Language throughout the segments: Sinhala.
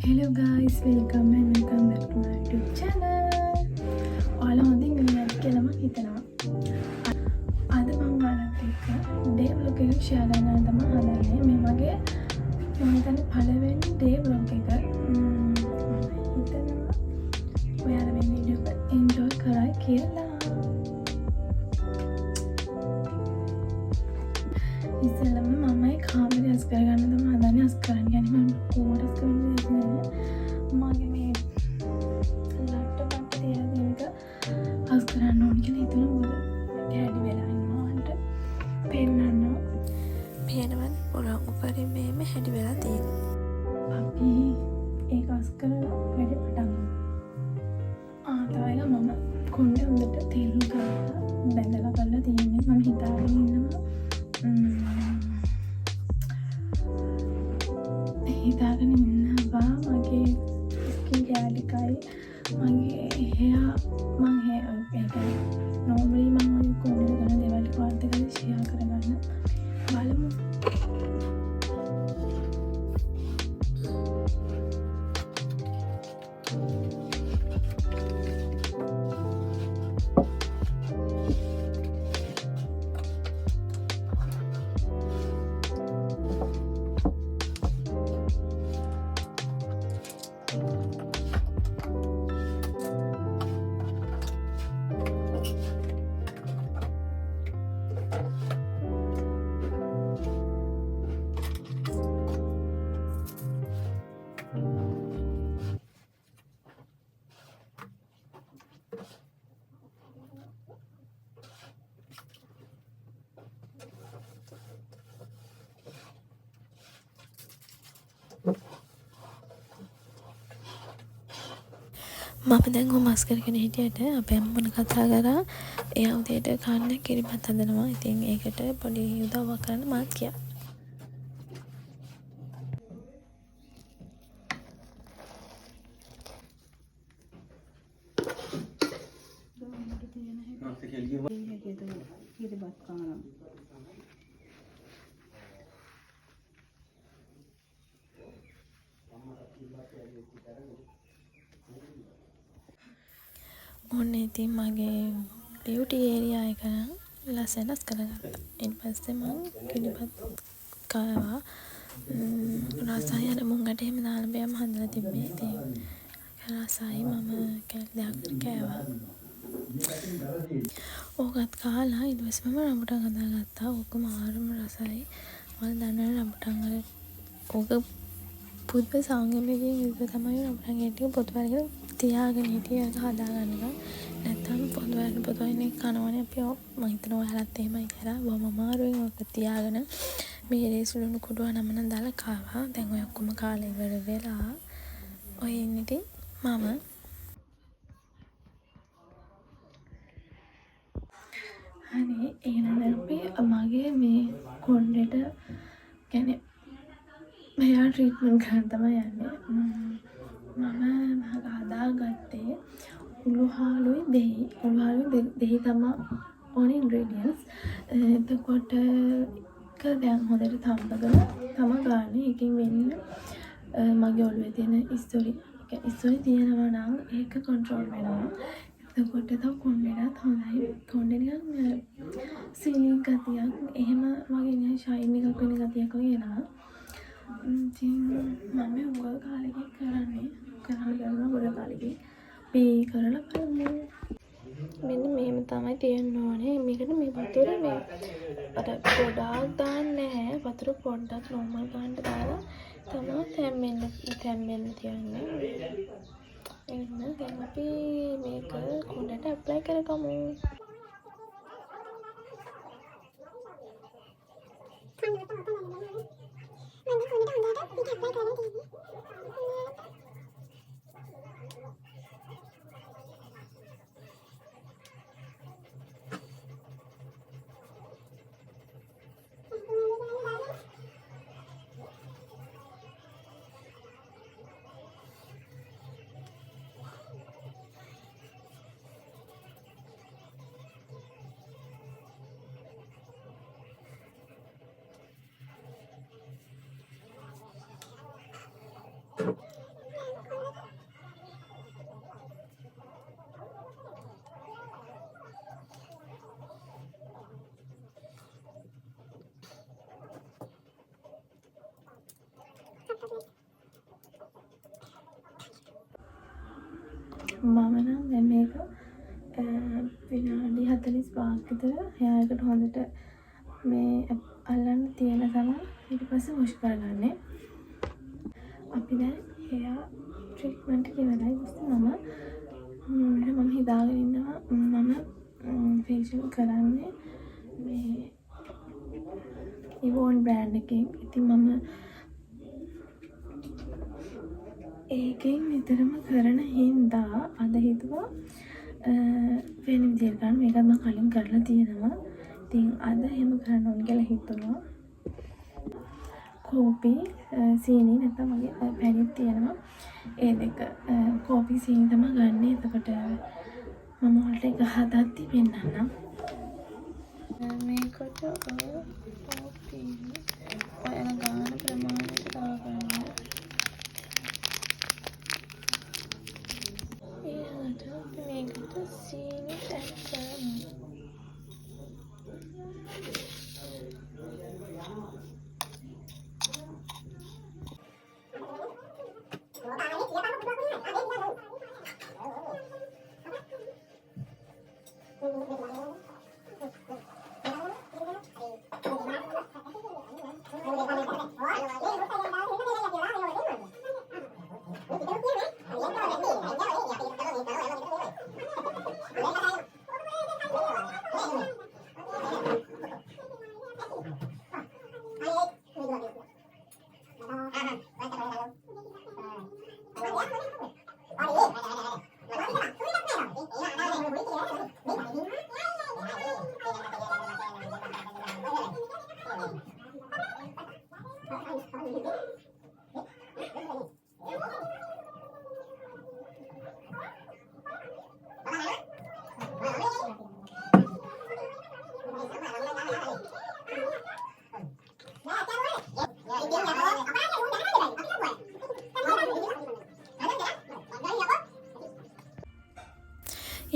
Hello guys, welcome back to my YouTube channel. ඔයාලා හොඳින් ඉන්නවද කියලා මම හිතනවා. අද මම ඔයාලත් එක්ක day vlog එකක් share කරන්න තමයි හදන්නේ. මේ වගේ මම හිතන්නේ පළවෙනි day vlog එක. මම හිතනවා ඔයාලා මේ වීඩියෝ එක enjoy කරයි කියලා. ඉතින්ම මම කාමරේ අස් කරගන්න තමයි හදන්නේ. අස් කරන්න කියන්නේ මම කොහොමද කරන්නේ මගේ මේ ලැප්ටොප් එක තියලා තියෙනක අස් කරන්න ඕන කියලා හිතුණා. මොකද ඩැඩි වෙලා ඉන්නවා අන්ට පෙන්නන්න. පේනවද පොළොව උඩරින් මේම හැඩි වෙලා තියෙනවා. අපි ඒක අස් කරලා වැඩ පටන් ගමු. තායිලා මම කොණ්ඩේ හොඳට තෙල් ගාලා බැඳලා කරලා තියෙන්නේ. මම හිතාගෙන ඉන්නවා මගේ ස්කින් කැලිකයි මගේ hair normally මම ඔය කොණ්ඩේ කරන දේවල් වාර්ත කරලා share කරගන්න බලමු. මම දැන් හොමස් කරගෙන හිටියට අපේ අම්මා කතා කරා එයා උදේට කන්න කිරිබත් හදනවා. ඉතින් ඒකට පොඩි උදව්වක් කරන්න මාත් ගියා. ඔන්න ඉතින් මගේ බියුටි ඒරියා එක නම් ලස්සනට කරගත්තා. ඊට පස්සේ මම කිරිබත් කාවා රසය අර මුංගට එහෙම දාලා බෑම හදලා තිබ්බේ. ඉතින් රසයි මම කැලේ කෑවා. ඕකත් කාලා ඊට පස්සේ මම රඹුටන් හදාගත්තා. ඕක මාරම රසයි. මම දන්නා රඹුටන් වල ඕක පුදුම සංගමයෙන් ඉඳ තමයි රඹුටන් ගෙඩිය පොත් වලක තියාගෙන හිටියක හදාගන්නවා. නැත්නම් පොත් වලින් කනවනේ අපි මම හිතනවා ඔයාලත් එහෙමයි කරා. බොහොම අමාරුවෙන් ඔක තියාගෙන මේ රේසුලුණු කුඩුව නමන දාලා කාවා. දැන් ඔය ඔක්කොම කාලා ඉවර වෙලා ඔය ඉන්නේ මම හරි එහෙනම් අපි මගේ මේ කොණ්ඩේට කියන්නේ hair treatment කරන්න තමයි යන්නේ. මම හදාගත්තේ උළුහාලුයි දෙහි තමයි ඕන ingredients. එතකොට ඒක දැන් හොඳට තම්බගෙන තමයි ගන්න. ඒකෙන් වෙන්නේ මගේ ඔළුවේ තියෙන ඉස්සොරි තියෙනවා නම් ඒක control වෙනවා. එතකොට තව කොණ්ඩේට හොඳයි. කොණ්ඩේ නිකන් සිලික් ගතියක් එහෙම වගේ නිකන් ෂයින් එකක් වෙන ගතියක් වගේ එනවා. ඉතින් මම උගල කාලෙකින් කරනවා ගොඩ කාලෙකින් පී කරලා බලමු. මෙන්න මෙහෙම තමයි තියන්න ඕනේ. මේකට මේ වතුර මේ අර ගොඩාක් දාන්න නැහැ. වතුර පොඩ්ඩක් normal ගන්න දාලා තමයි තැම්බෙන්න තියන්නේ. එන්න දැන් අපි මේක කොණ්ඩේට apply කරගමු. 5ක් විතර hair එකට හොඳට මේ අල්ලන්න තියෙන තමයි ඊට පස්සේ wash කරගන්නේ. අපි දැන් hair treatment එක ඉවරයි. මම හිතාගෙන ඉන්නවා මම facial කරන්නේ මේ Yvonne brand එකෙන්. ඉතින් මම ඒකෙන් නිතරම කරන හින්දා අද හිතුවා වෙන විදිහට ගන්න. මේකත් මම කලින් කරලා තියෙනවා. ඉතින් අද එහෙම කරන්න ඕන කියලා හිතුවා. කෝපි සීනි නැත්නම් මගේ පැණිත් තියෙනවා. ඒ දෙක කෝපි සීනි තමයි ගන්නෙ. එතකොට මම ඔයාලට ඒක හදද්දි පෙන්නන්නම්. මේකට කෝපි ඔයාලා ගන්න ප්‍රමාණයට දාගන්න. ඊළඟට මේකට සීනි ඇඩ් කරනවා.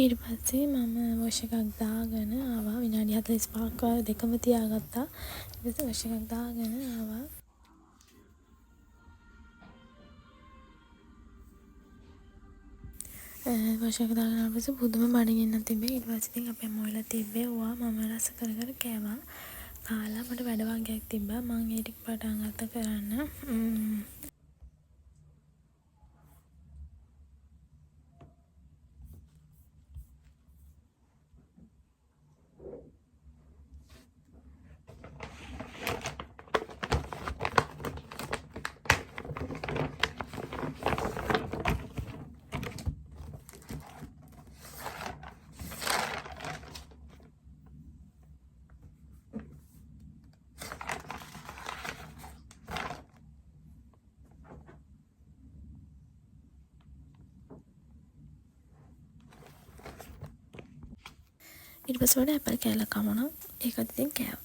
ඊට පස්සේ මම වොෂ් එකක් දාගෙන ආවා. විනාඩි 45ක් දෙකම තියාගත්තා. ඊට පස්සේ වොෂ් එකක් දාගෙන ආවා. වොෂ් එක දාගෙන ආවට පස්සේ පුදුම බඩගින්නක් තිබ්බේ. ඊට පස්සේ ඉතින් අපි මොයලා තිබ්බේ ඕවා මම රස කර කර කෑවා. කාලා මට වැඩ වගේක් තිබ්බා. මම ඒ ටික පටන් ගත්ත කරන්න. ඊට පස්සේ වඩා ඇපල් කෑල්ල කමුණා. ඒකත් ඉතින් කෑවා.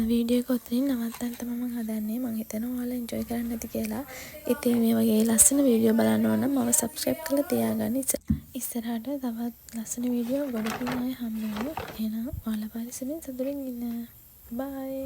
වීඩියෝ එක ඔතනින් නවත්තන්න තමයි මම හදන්නේ. මම හිතනවා ඔයාලා එන්ජොයි කරන්න ඇති කියලා. ඉතින් මේ වගේ ලස්සන වීඩියෝ බලන්න ඕන නම් මම සබ්ස්ක්‍රයිබ් කරලා තියාගන්න. ඉස්සරහට තවත් ලස්සන වීඩියෝ ගොඩකින් ආයෙ හම්බ වෙනවා. එහෙනම් ඔයාලා පරිස්සමෙන් සතුටින් ඉන්න. බයි.